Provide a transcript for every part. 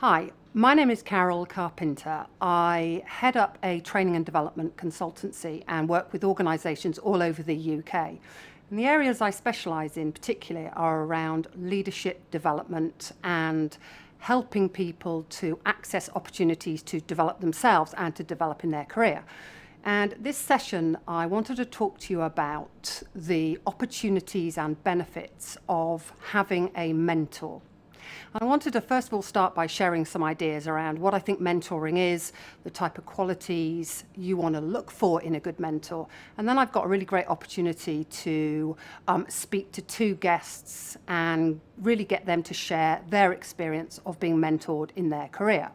Hi, my name is Carpenter. I head up a training and development consultancy and work with organisations all over the UK. And the areas I specialise in particularly are around leadership development and helping people to access opportunities to develop themselves and to develop in their career. And this session, I wanted to talk to you about the opportunities and benefits of having a mentor. I wanted to first of all start by sharing some ideas around what I think mentoring is, the type of qualities you want to look for in a good mentor. And then I've got a really great opportunity to speak to two guests and really get them to share their experience of being mentored in their career.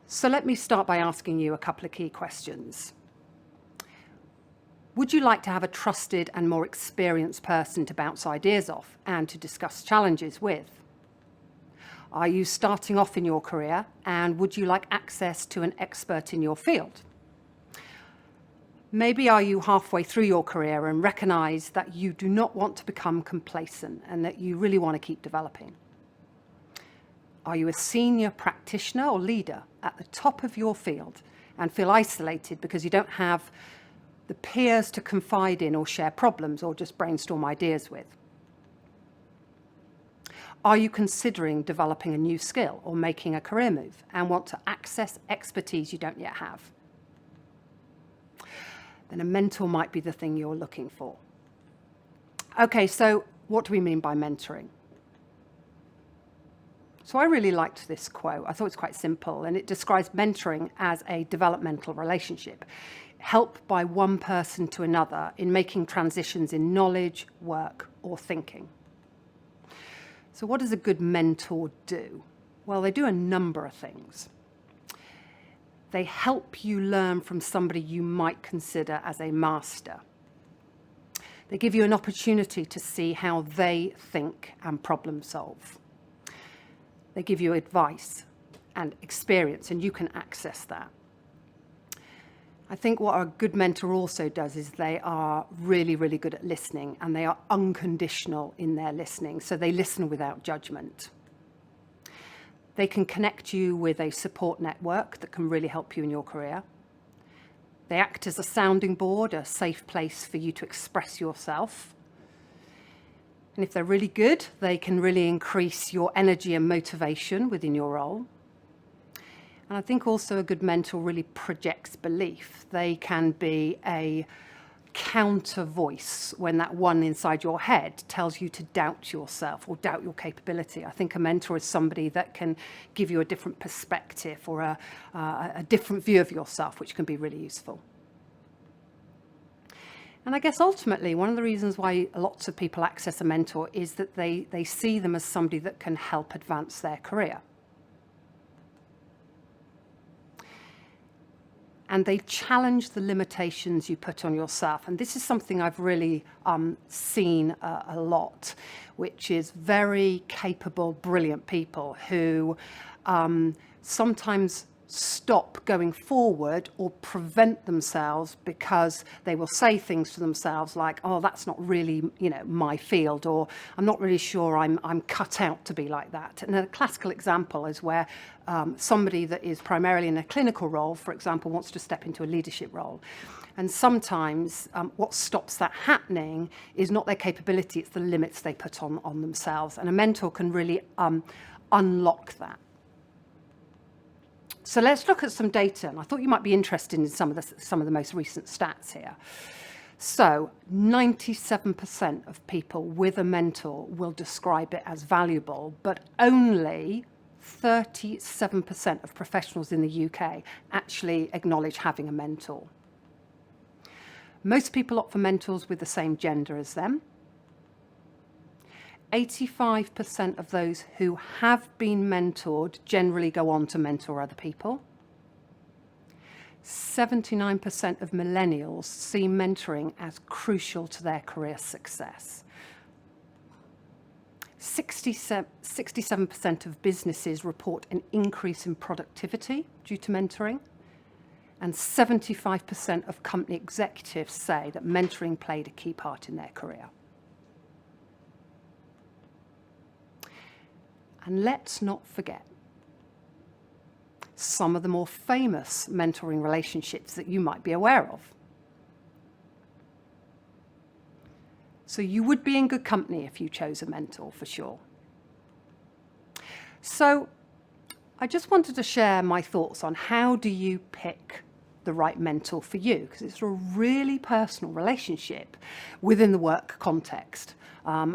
So let me start by asking you a couple of key questions. Would you like to have a trusted and more experienced person to bounce ideas off and to discuss challenges with? Are you starting off in your career and would you like access to an expert in your field? Maybe are you halfway through your career and recognise that you do not want to become complacent and that you really want to keep developing? Are you a senior practitioner or leader at the top of your field and feel isolated because you don't have the peers to confide in or share problems or just brainstorm ideas with? Are you considering developing a new skill or making a career move and want to access expertise you don't yet have? Then a mentor might be the thing you're looking for. Okay, so what do we mean by mentoring? So I really liked this quote. I thought it's quite simple, and it describes mentoring as a developmental relationship. Help by one person to another in making transitions in knowledge, work, or thinking. So what does a good mentor do? Well, they do a number of things. They help you learn from somebody you might consider as a master. They give you an opportunity to see how they think and problem solve. They give you advice and experience, and you can access that. I think what a good mentor also does is they are really, really good at listening, and they are unconditional in their listening. So they listen without judgment. They can connect you with a support network that can really help you in your career. They act as a sounding board, a safe place for you to express yourself. And if they're really good, they can really increase your energy and motivation within your role. And I think also a good mentor really projects belief. They can be a counter voice when that one inside your head tells you to doubt yourself or doubt your capability. I think a mentor is somebody that can give you a different perspective or a different view of yourself, which can be really useful. And I guess ultimately, one of the reasons why lots of people access a mentor is that they see them as somebody that can help advance their career. And they challenge the limitations you put on yourself. And this is something I've really seen a lot, which is very capable, brilliant people who sometimes stop going forward or prevent themselves because they will say things to themselves like, oh, that's not really, my field, or I'm not really sure I'm cut out to be like that. And a classical example is where somebody that is primarily in a clinical role, for example, wants to step into a leadership role. And sometimes what stops that happening is not their capability, it's the limits they put on themselves. And a mentor can really unlock that. So let's look at some data, and I thought you might be interested in some of the most recent stats here. So 97% of people with a mentor will describe it as valuable, but only 37% of professionals in the UK actually acknowledge having a mentor. Most people opt for mentors with the same gender as them. 85% of those who have been mentored generally go on to mentor other people. 79% of millennials see mentoring as crucial to their career success. 67% of businesses report an increase in productivity due to mentoring. And 75% of company executives say that mentoring played a key part in their career. And let's not forget some of the more famous mentoring relationships that you might be aware of. So you would be in good company if you chose a mentor, for sure. So I just wanted to share my thoughts on how do you pick the right mentor for you, because it's a really personal relationship within the work context.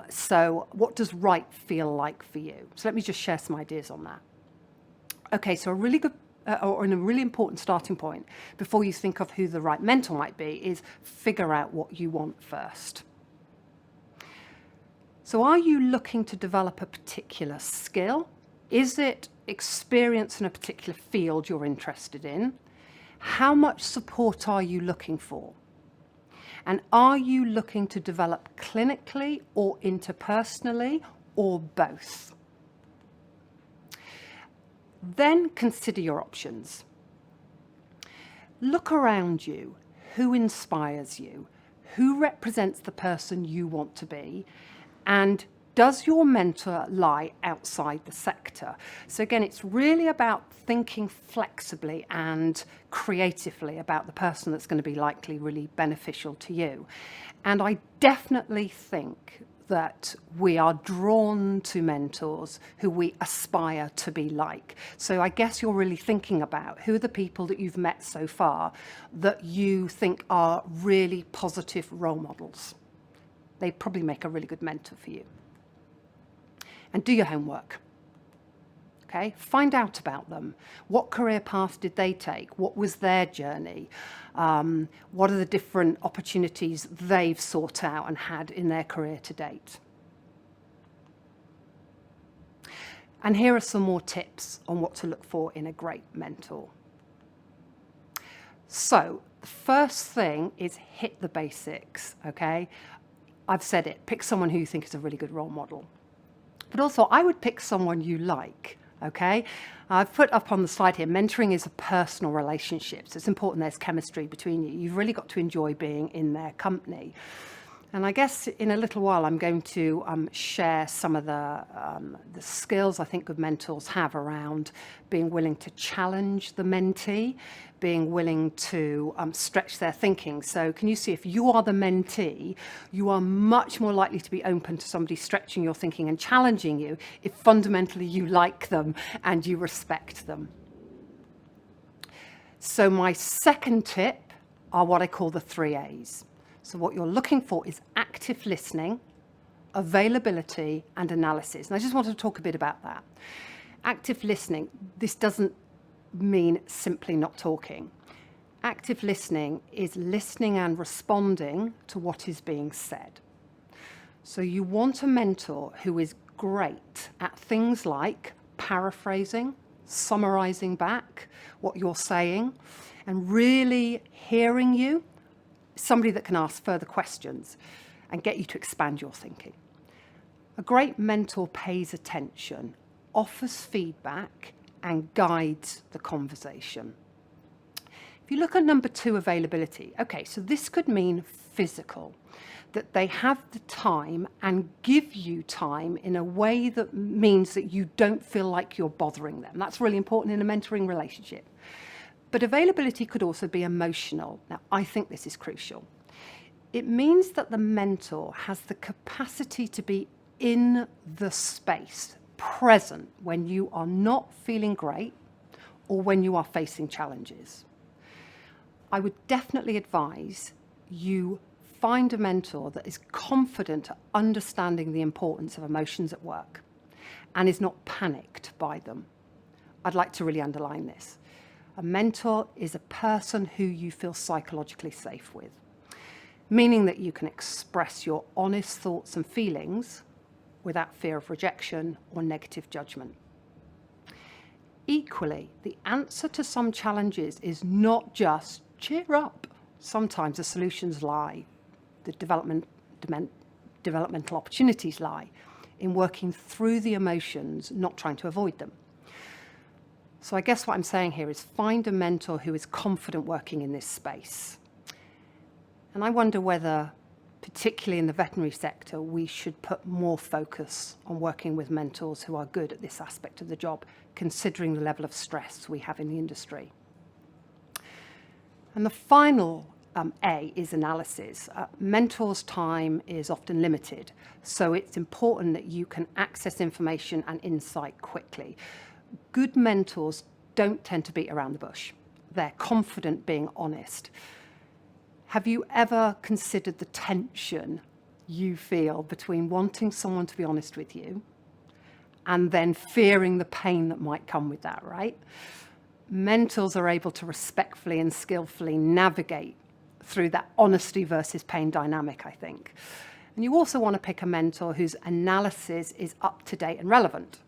So what does right feel like for you? So let me just share some ideas on that. Okay, so a really good or a really important starting point before you think of who the right mentor might be is figure out what you want first. So are you looking to develop a particular skill? Is it experience in a particular field you're interested in? How much support are you looking for? And are you looking to develop clinically or interpersonally or both? Then consider your options. Look around you. Who inspires you? Who represents the person you want to be? And does your mentor lie outside the sector? So again, it's really about thinking flexibly and creatively about the person that's going to be likely really beneficial to you. And I definitely think that we are drawn to mentors who we aspire to be like. So I guess you're really thinking about who are the people that you've met so far that you think are really positive role models. They probably make a really good mentor for you. And do your homework. Okay, find out about them. What career path did they take? What was their journey? What are the different opportunities they've sought out and had in their career to date? And here are some more tips on what to look for in a great mentor. So the first thing is hit the basics, okay? I've said it, pick someone who you think is a really good role model. But also, I would pick someone you like, okay? I've put up on the slide here, mentoring is a personal relationship, so it's important there's chemistry between you. You've really got to enjoy being in their company. And I guess in a little while, I'm going to share some of the skills I think good mentors have around being willing to challenge the mentee, being willing to stretch their thinking. So can you see, if you are the mentee, you are much more likely to be open to somebody stretching your thinking and challenging you if fundamentally you like them and you respect them. So my second tip are what I call the 3 A's. So what you're looking for is active listening, availability, and analysis. And I just wanted to talk a bit about that. Active listening, this doesn't mean simply not talking. Active listening is listening and responding to what is being said. So you want a mentor who is great at things like paraphrasing, summarizing back what you're saying, and really hearing you. Somebody that can ask further questions and get you to expand your thinking. A great mentor pays attention, offers feedback, and guides the conversation. If you look at number 2, availability, okay, so this could mean physical, that they have the time and give you time in a way that means that you don't feel like you're bothering them. That's really important in a mentoring relationship. But availability could also be emotional. Now, I think this is crucial. It means that the mentor has the capacity to be in the space, present, when you are not feeling great or when you are facing challenges. I would definitely advise you find a mentor that is confident at understanding the importance of emotions at work and is not panicked by them. I'd like to really underline this. A mentor is a person who you feel psychologically safe with, meaning that you can express your honest thoughts and feelings without fear of rejection or negative judgment. Equally, the answer to some challenges is not just cheer up. Sometimes the solutions lie, the developmental opportunities lie in working through the emotions, not trying to avoid them. So I guess what I'm saying here is find a mentor who is confident working in this space. And I wonder whether particularly in the veterinary sector, we should put more focus on working with mentors who are good at this aspect of the job, considering the level of stress we have in the industry. And the final A is analysis. Mentors' time is often limited, so it's important that you can access information and insight quickly. Good mentors don't tend to beat around the bush. They're confident being honest. Have you ever considered the tension you feel between wanting someone to be honest with you and then fearing the pain that might come with that, right? Mentors are able to respectfully and skillfully navigate through that honesty versus pain dynamic, I think. And you also want to pick a mentor whose analysis is up to date and relevant.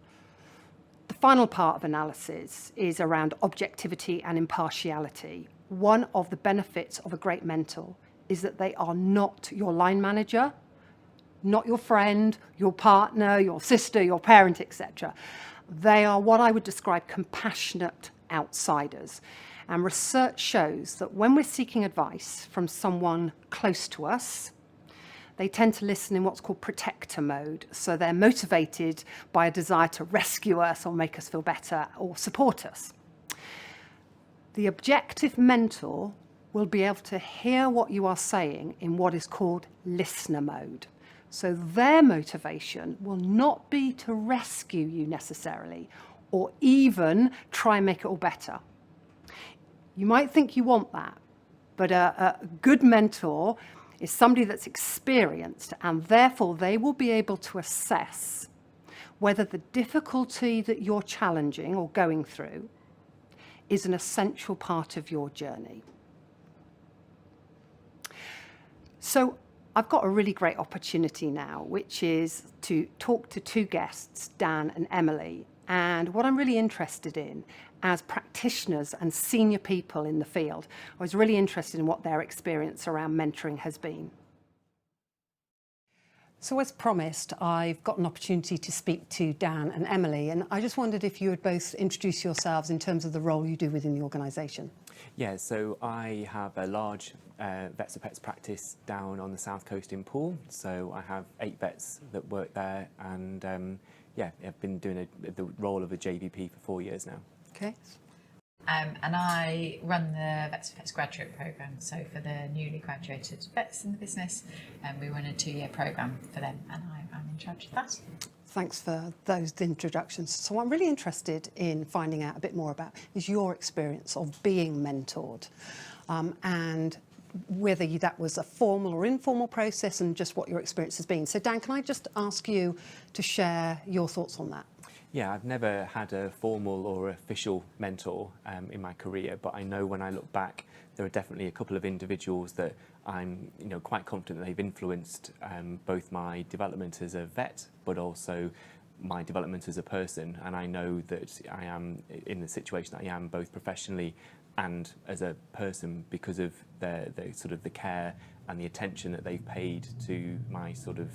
The final part of analysis is around objectivity and impartiality. One of the benefits of a great mentor is that they are not your line manager, not your friend, your partner, your sister, your parent, etc. They are what I would describe compassionate outsiders. And research shows that when we're seeking advice from someone close to us, they tend to listen in what's called protector mode. So they're motivated by a desire to rescue us or make us feel better or support us. The objective mentor will be able to hear what you are saying in what is called listener mode. So their motivation will not be to rescue you necessarily, or even try and make it all better. You might think you want that, but a good mentor is somebody that's experienced, and therefore they will be able to assess whether the difficulty that you're challenging or going through is an essential part of your journey. So I've got a really great opportunity now, which is to talk to two guests, Dan and Emily. And what I'm really interested in as practitioners and senior people in the field, I was really interested in what their experience around mentoring has been. So as promised, I've got an opportunity to speak to Dan and Emily, and I just wondered if you would both introduce yourselves in terms of the role you do within the organisation. Yeah, so I have a large vets and pets practice down on the south coast in Poole. So I have 8 vets that work there, and yeah, I've been doing the role of a JVP for 4 years now. Okay. And I run the Vets and Pets graduate programme. So for the newly graduated vets in the business, we run a 2-year programme for them, and I'm in charge of that. Thanks for those introductions. So I'm really interested in finding out a bit more about is your experience of being mentored, and whether that was a formal or informal process, and just what your experience has been. So Dan, can I just ask you to share your thoughts on that? Yeah, I've never had a formal or official mentor in my career, but I know when I look back, there are definitely a couple of individuals that I'm quite confident that they've influenced both my development as a vet, but also my development as a person. And I know that I am in the situation that I am both professionally and as a person because of the sort of the care and the attention that they've paid to my sort of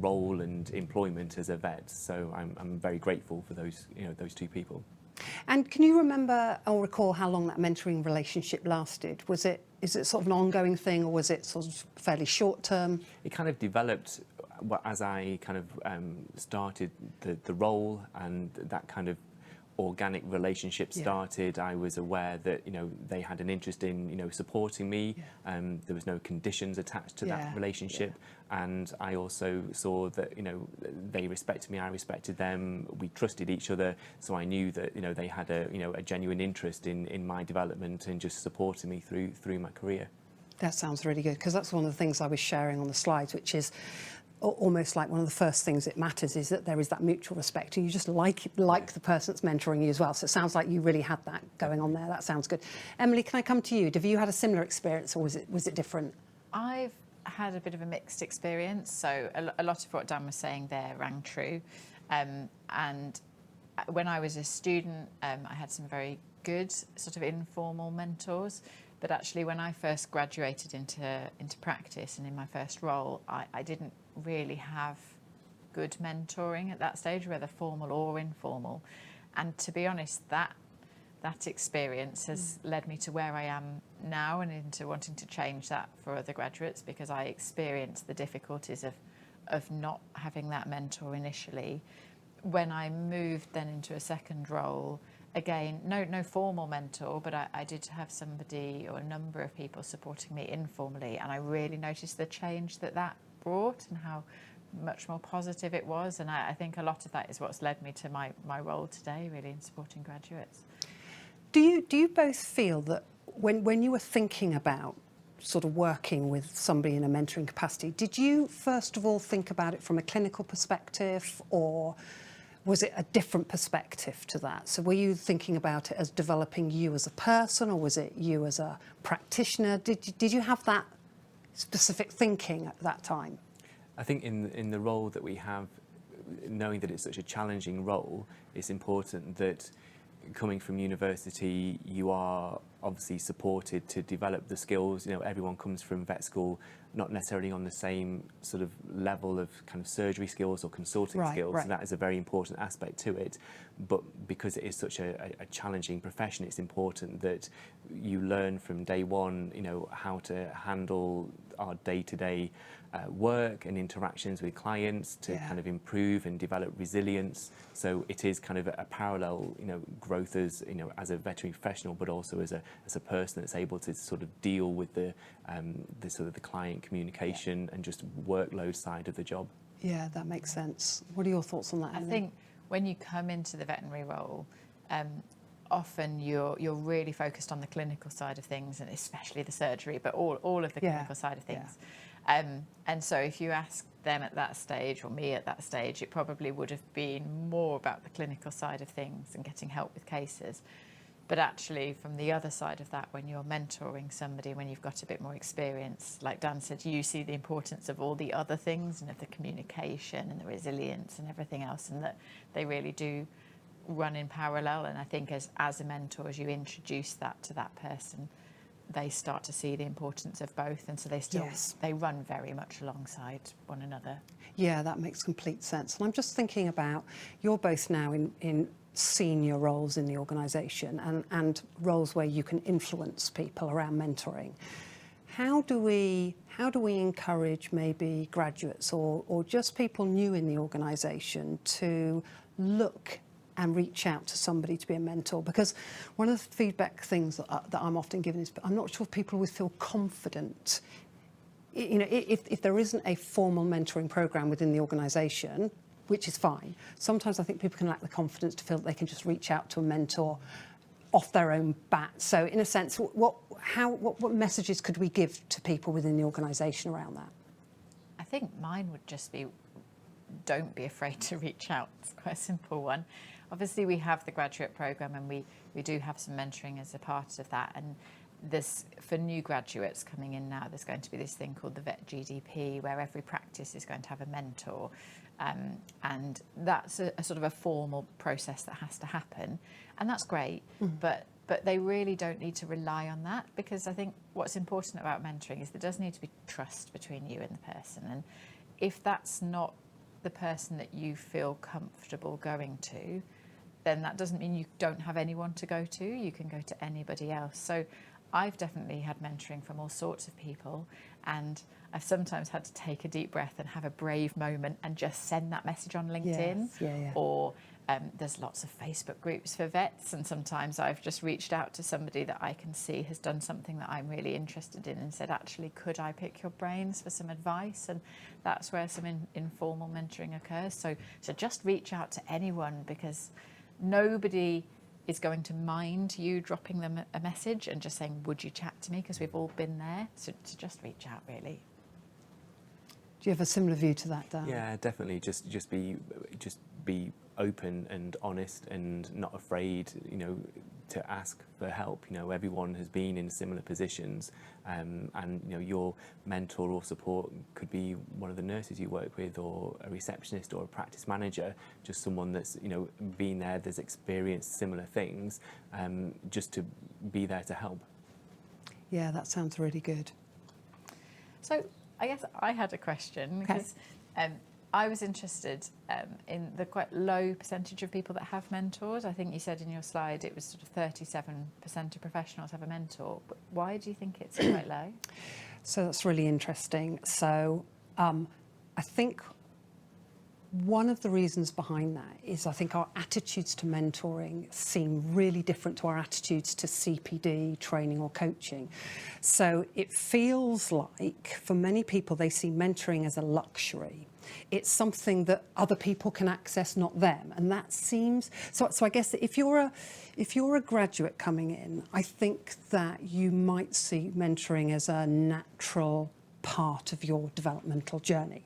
role and employment as a vet. So I'm very grateful for those two people. And can you remember or recall how long that mentoring relationship lasted? Is it sort of an ongoing thing, or was it sort of fairly short term? It kind of developed as I kind of started the role, and that kind of organic relationship started. I was aware that they had an interest in supporting me. There was no conditions attached to that relationship, and I also saw that they respected me, I respected them, we trusted each other, so I knew that they had a genuine interest in my development and just supporting me through my career. That sounds really good, because that's one of the things I was sharing on the slides, which is almost like one of the first things that matters is that there is that mutual respect, and you just like the person that's mentoring you as well. So it sounds like you really had that going on there. That sounds good. Emily, can I come to you? Have you had a similar experience, or was it different? I've had a bit of a mixed experience. So a lot of what Dan was saying there rang true. And when I was a student, I had some very good sort of informal mentors. But actually, when I first graduated into practice and in my first role, I didn't really have good mentoring at that stage, whether formal or informal. And to be honest, that that experience has led me to where I am now and into wanting to change that for other graduates, because I experienced the difficulties of not having that mentor initially. When I moved then into a second role, again, no formal mentor, but I did have somebody or a number of people supporting me informally, and I really noticed the change that brought and how much more positive it was. And I think a lot of that is what's led me to my role today, really, in supporting graduates. Do you both feel that when you were thinking about sort of working with somebody in a mentoring capacity, did you first of all think about it from a clinical perspective, or was it a different perspective to that? So were you thinking about it as developing you as a person, or was it you as a practitioner? Did you have that specific thinking at that time? I think in the role that we have, knowing that it's such a challenging role, it's important that coming from university, you are obviously supported to develop the skills. You know, everyone comes from vet school not necessarily on the same sort of level of kind of surgery skills or consulting skills. Right. And that is a very important aspect to it. But because it is such a challenging profession, it's important that you learn from day one, you know, how to handle our day-to-day work and interactions with clients to kind of improve and develop resilience. So it is kind of a parallel, you know, growth as, you know, as a veterinary professional, but also as a person that's able to sort of deal with the sort of the client communication and just workload side of the job. Yeah, that makes sense. What are your thoughts on that, I Emily? think when you come into the veterinary role, often you're really focused on the clinical side of things, and especially the surgery, but all of the clinical side of things. And so if you ask them at that stage, or me at that stage, it probably would have been more about the clinical side of things and getting help with cases. But actually, from the other side of that, when you're mentoring somebody, when you've got a bit more experience, like Dan said, you see the importance of all the other things and of the communication and the resilience and everything else, and that they really do run in parallel. And I think as a mentor, as you introduce that to that person, they start to see the importance of both, and so they run very much alongside one another. Yeah, that makes complete sense. And I'm just thinking about, you're both now in senior roles in the organisation and roles where you can influence people around mentoring. How do we encourage maybe graduates or just people new in the organisation to look and reach out to somebody to be a mentor? Because one of the feedback things that I'm often given is, I'm not sure if people always feel confident. You know, if there isn't a formal mentoring programme within the organisation, which is fine, sometimes I think people can lack the confidence to feel that they can just reach out to a mentor off their own bat. So in a sense, what messages could we give to people within the organisation around that? I think mine would just be, don't be afraid to reach out. It's quite a simple one. Obviously, we have the graduate programme, and we do have some mentoring as a part of that. And this, for new graduates coming in now, there's going to be this thing called the Vet GDP, where every practice is going to have a mentor. And that's a sort of a formal process that has to happen. And that's great, but they really don't need to rely on that, because I think what's important about mentoring is there does need to be trust between you and the person. And if that's not the person that you feel comfortable going to, then that doesn't mean you don't have anyone to go to. You can go to anybody else. So I've definitely had mentoring from all sorts of people, and I've sometimes had to take a deep breath and have a brave moment and just send that message on LinkedIn. Yes, Or there's lots of Facebook groups for vets, and sometimes I've just reached out to somebody that I can see has done something that I'm really interested in and said, actually, could I pick your brains for some advice? And that's where some informal mentoring occurs. So just reach out to anyone, because nobody is going to mind you dropping them a message and just saying, would you chat to me? Because we've all been there. So to just reach out, really. Do you have a similar view to that, Dan? Yeah, definitely. Just be open and honest and not afraid, you know, to ask for help. You know, everyone has been in similar positions, and you know, your mentor or support could be one of the nurses you work with, or a receptionist, or a practice manager, just someone that's, you know, been there, that's experienced similar things, just to be there to help. Yeah, that sounds really good. So I guess I had a question, because I was interested in the quite low percentage of people that have mentors. I think you said in your slide it was sort of 37% of professionals have a mentor. But why do you think it's quite low? So that's really interesting. So I think one of the reasons behind that is I think our attitudes to mentoring seem really different to our attitudes to CPD, training or coaching. So it feels like for many people they see mentoring as a luxury. It's something that other people can access, not them. And that seems, so I guess that if you're a graduate coming in, I think that you might see mentoring as a natural part of your developmental journey.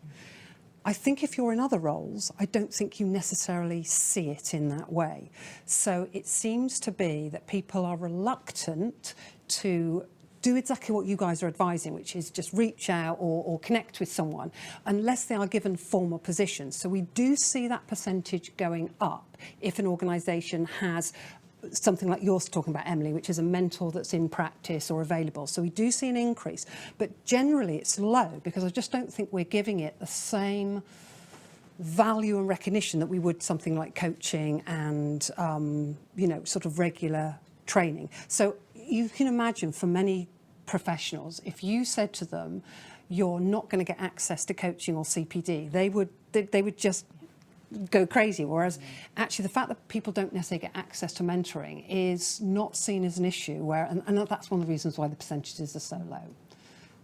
I think if you're in other roles, I don't think you necessarily see it in that way. So it seems to be that people are reluctant to do exactly what you guys are advising, which is just reach out or connect with someone, unless they are given formal positions. So we do see that percentage going up if an organisation has something like you're talking about, Emily, which is a mentor that's in practice or available. So we do see an increase, but generally it's low because I just don't think we're giving it the same value and recognition that we would something like coaching and, sort of regular training. So you can imagine for many professionals, if you said to them, you're not going to get access to coaching or CPD, they would just go crazy. Whereas actually the fact that people don't necessarily get access to mentoring is not seen as an issue, and that's one of the reasons why the percentages are so low.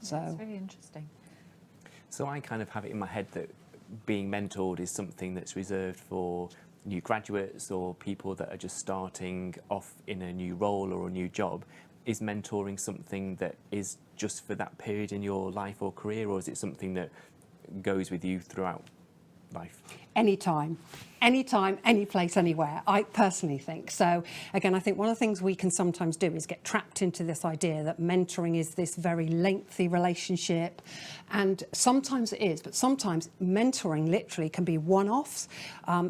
So that's really interesting. So I kind of have it in my head that being mentored is something that's reserved for new graduates or people that are just starting off in a new role or a new job. Is mentoring something that is just for that period in your life or career, or is it something that goes with you throughout life? Anytime, any place, anywhere, I personally think. So again, I think one of the things we can sometimes do is get trapped into this idea that mentoring is this very lengthy relationship. And sometimes it is, but sometimes mentoring literally can be one-offs.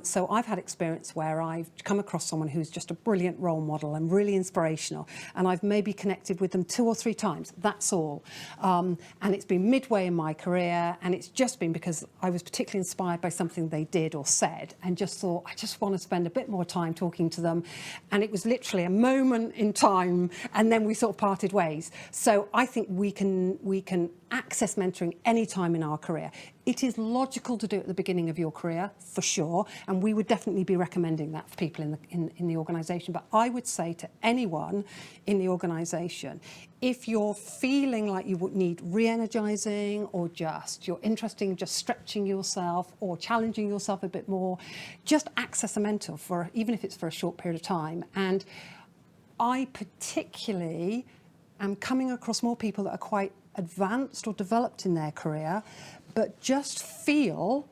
So I've had experience where I've come across someone who's just a brilliant role model and really inspirational. And I've maybe connected with them 2 or 3 times, that's all. And it's been midway in my career, and it's just been because I was particularly inspired by something they did or said, and just thought, I just want to spend a bit more time talking to them. And it was literally a moment in time, and then we sort of parted ways. So I think we can access mentoring any time in our career. It is logical to do it at the beginning of your career, for sure, and we would definitely be recommending that for people in the organisation. But I would say to anyone in the organisation, if you're feeling like you would need re-energising, or you're interested in just stretching yourself or challenging yourself a bit more, just access a mentor, even if it's for a short period of time. And I particularly am coming across more people that are quite advanced or developed in their career, but just feel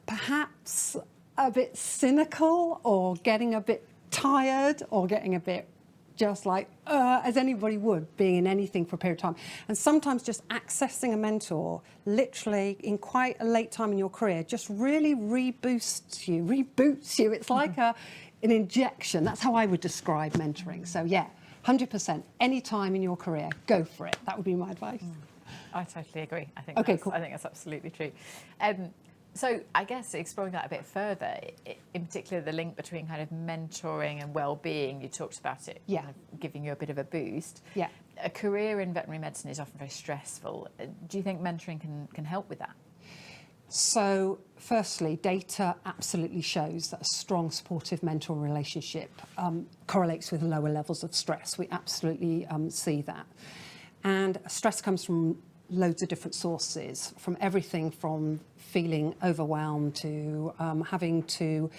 perhaps a bit cynical or getting a bit tired or getting a bit just like, as anybody would, being in anything for a period of time. And sometimes just accessing a mentor, literally in quite a late time in your career, just really reboots you. It's like an injection. That's how I would describe mentoring. So yeah, 100%, any time in your career, go for it. That would be my advice. I totally agree. I think cool. I think that's absolutely true. So I guess exploring that a bit further, in particular the link between kind of mentoring and well-being, you talked about it kind of giving you a bit of a boost. Yeah. A career in veterinary medicine is often very stressful. Do you think mentoring can help with that? So firstly, data absolutely shows that a strong supportive mentor relationship correlates with lower levels of stress. We absolutely see that. And stress comes from loads of different sources, from everything from feeling overwhelmed to having to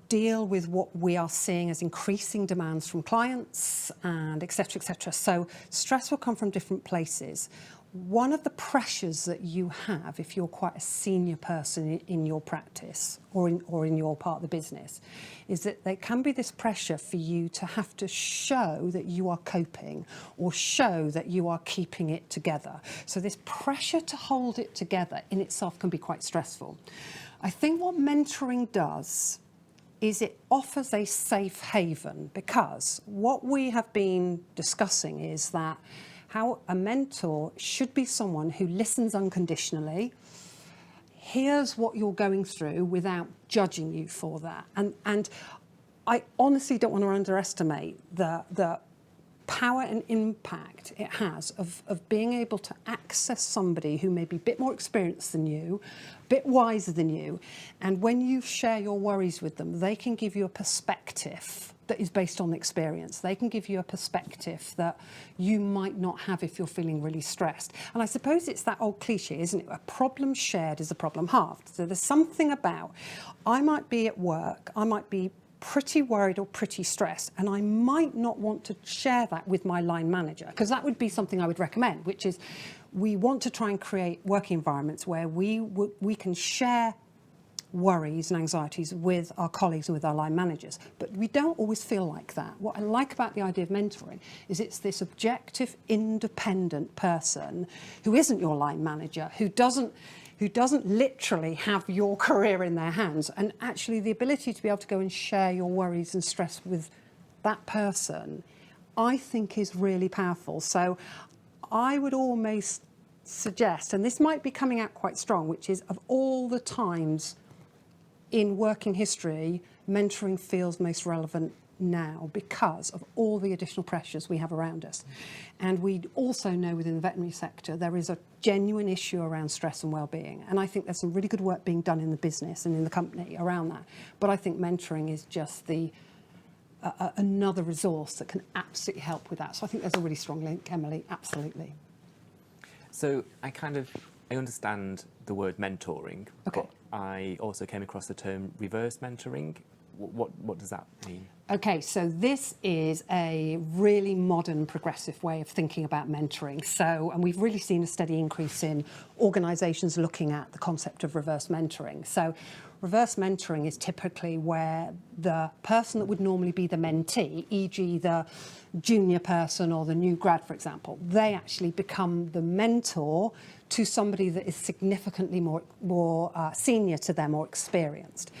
deal with what we are seeing as increasing demands from clients, and et cetera, et cetera. So stress will come from different places. One of the pressures that you have if you're quite a senior person in your practice or in your part of the business is that there can be this pressure for you to have to show that you are coping or show that you are keeping it together. So this pressure to hold it together in itself can be quite stressful. I think what mentoring does is it offers a safe haven, because what we have been discussing is that how a mentor should be someone who listens unconditionally, here's what you're going through without judging you for that. And I honestly don't want to underestimate the power and impact it has of being able to access somebody who may be a bit more experienced than you, a bit wiser than you, and when you share your worries with them, they can give you a perspective that is based on experience. They can give you a perspective that you might not have if you're feeling really stressed. And I suppose it's that old cliche, isn't it? A problem shared is a problem halved. So there's something about, I might be at work, I might be pretty worried or pretty stressed, and I might not want to share that with my line manager, because that would be something I would recommend, which is we want to try and create working environments where we can share worries and anxieties with our colleagues and with our line managers. But we don't always feel like that. What I like about the idea of mentoring is it's this objective, independent person who isn't your line manager, who doesn't literally have your career in their hands, and actually the ability to be able to go and share your worries and stress with that person, I think is really powerful. So I would almost suggest, and this might be coming out quite strong, which is of all the times in working history, mentoring feels most relevant now because of all the additional pressures we have around us. And we also know within the veterinary sector there is a genuine issue around stress and well-being, and I think there's some really good work being done in the business and in the company around that. But I think mentoring is just another resource that can absolutely help with that. So I think there's a really strong link, Emily, absolutely. So I understand the word mentoring, Okay. but I also came across the term reverse mentoring. What does that mean? Okay, so this is a really modern, progressive way of thinking about mentoring. So, and we've really seen a steady increase in organisations looking at the concept of reverse mentoring. So, reverse mentoring is typically where the person that would normally be the mentee, e.g. the junior person or the new grad, for example, they actually become the mentor to somebody that is significantly more senior to them or experienced.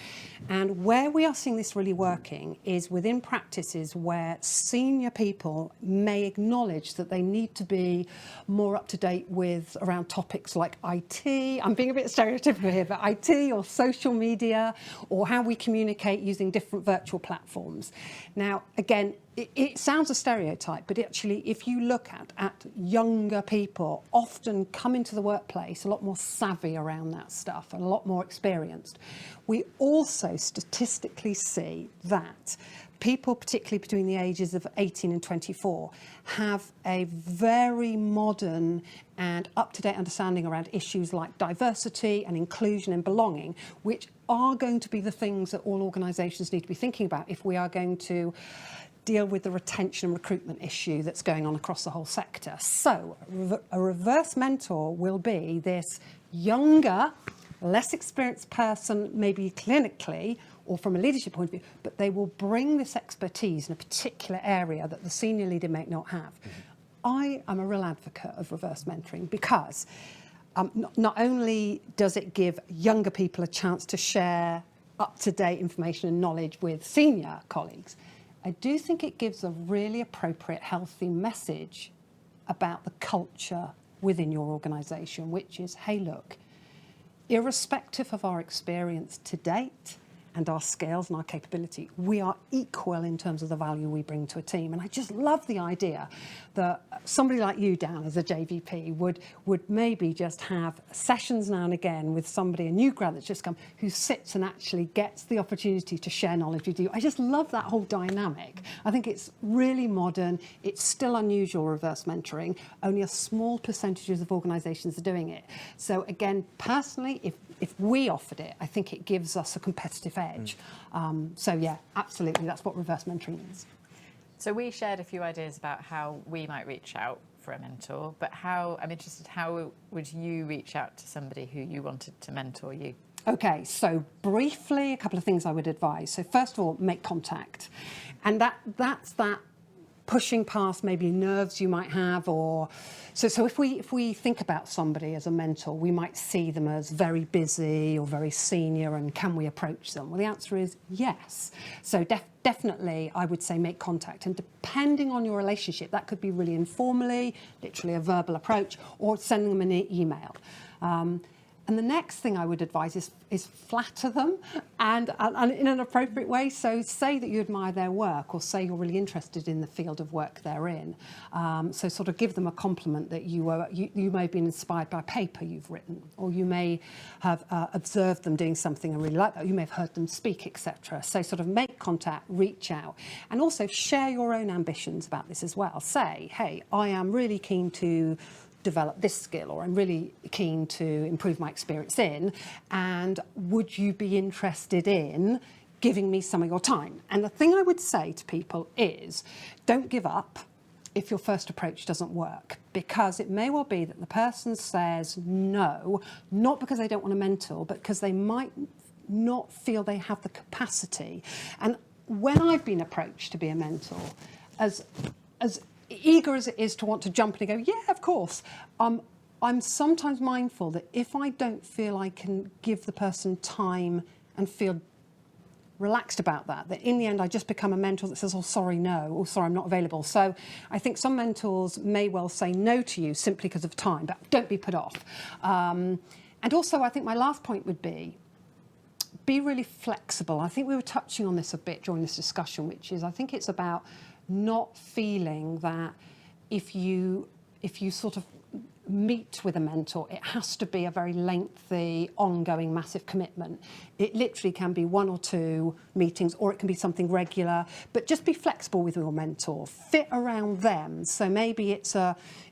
And where we are seeing this really working is within practices where senior people may acknowledge that they need to be more up to date with around topics like IT. I'm being a bit stereotypical here, but IT or social media or how we communicate using different virtual platforms. Now, again, it sounds a stereotype, but actually, if you look at younger people, often come into the workplace a lot more savvy around that stuff and a lot more experienced. We also statistically see that people, particularly between the ages of 18 and 24, have a very modern and up-to-date understanding around issues like diversity and inclusion and belonging, which are going to be the things that all organisations need to be thinking about if we are going to deal with the retention and recruitment issue that's going on across the whole sector. So a reverse mentor will be this younger, less experienced person, maybe clinically or from a leadership point of view, but they will bring this expertise in a particular area that the senior leader may not have. I am a real advocate of reverse mentoring because not only does it give younger people a chance to share up-to-date information and knowledge with senior colleagues, I do think it gives a really appropriate, healthy message about the culture within your organisation, which is, hey, look, irrespective of our experience to date and our skills and our capability, we are equal in terms of the value we bring to a team. And I just love the idea that somebody like you, Dan, as a JVP, would maybe just have sessions now and again with somebody, a new grad that's just come, who sits and actually gets the opportunity to share knowledge with you. I just love that whole dynamic. I think it's really modern. It's still unusual, reverse mentoring. Only a small percentages of organisations are doing it. So again, personally, if we offered it, I think it gives us a competitive edge. So yeah, absolutely, that's what reverse mentoring is. So we shared a few ideas about how we might reach out for a mentor, but I'm interested, how would you reach out to somebody who you wanted to mentor you? Okay, so briefly, a couple of things I would advise. So first of all, make contact. And that's that pushing past maybe nerves you might have, or so if we think about somebody as a mentor, we might see them as very busy or very senior, and can we approach them? Well, the answer is yes. So definitely I would say make contact, and depending on your relationship, that could be really informally, literally a verbal approach, or sending them an email. And the next thing I would advise is flatter them and in an appropriate way. So say that you admire their work, or say you're really interested in the field of work they're in. So sort of give them a compliment that you may have been inspired by a paper you've written, or you may have observed them doing something and really like that. You may have heard them speak, etc. So sort of make contact, reach out, and also share your own ambitions about this as well. Say, hey, I am really keen to develop this skill, or I'm really keen to improve my experience in, and would you be interested in giving me some of your time? And the thing I would say to people is, don't give up if your first approach doesn't work, because it may well be that the person says no, not because they don't want to mentor, but because they might not feel they have the capacity. And when I've been approached to be a mentor, as eager as it is to want to jump in and go, yeah, of course, I'm sometimes mindful that if I don't feel I can give the person time and feel relaxed about that in the end I just become a mentor that says, oh, sorry, no, or sorry, I'm not available. So I think some mentors may well say no to you simply because of time, but don't be put off. And also, I think my last point would be really flexible. I think we were touching on this a bit during this discussion, which is, I think it's about not feeling that if you sort of meet with a mentor, it has to be a very lengthy, ongoing, massive commitment. It literally can be 1 or 2 meetings, or it can be something regular, but just be flexible with your mentor, fit around them. So maybe it's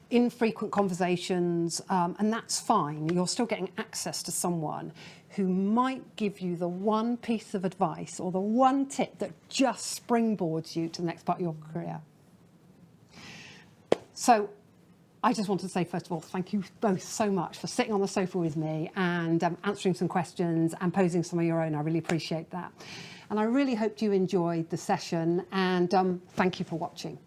infrequent conversations, and that's fine. You're still getting access to someone who might give you the one piece of advice or the one tip that just springboards you to the next part of your career. So I just wanted to say, first of all, thank you both so much for sitting on the sofa with me and answering some questions and posing some of your own. I really appreciate that. And I really hope you enjoyed the session, and thank you for watching.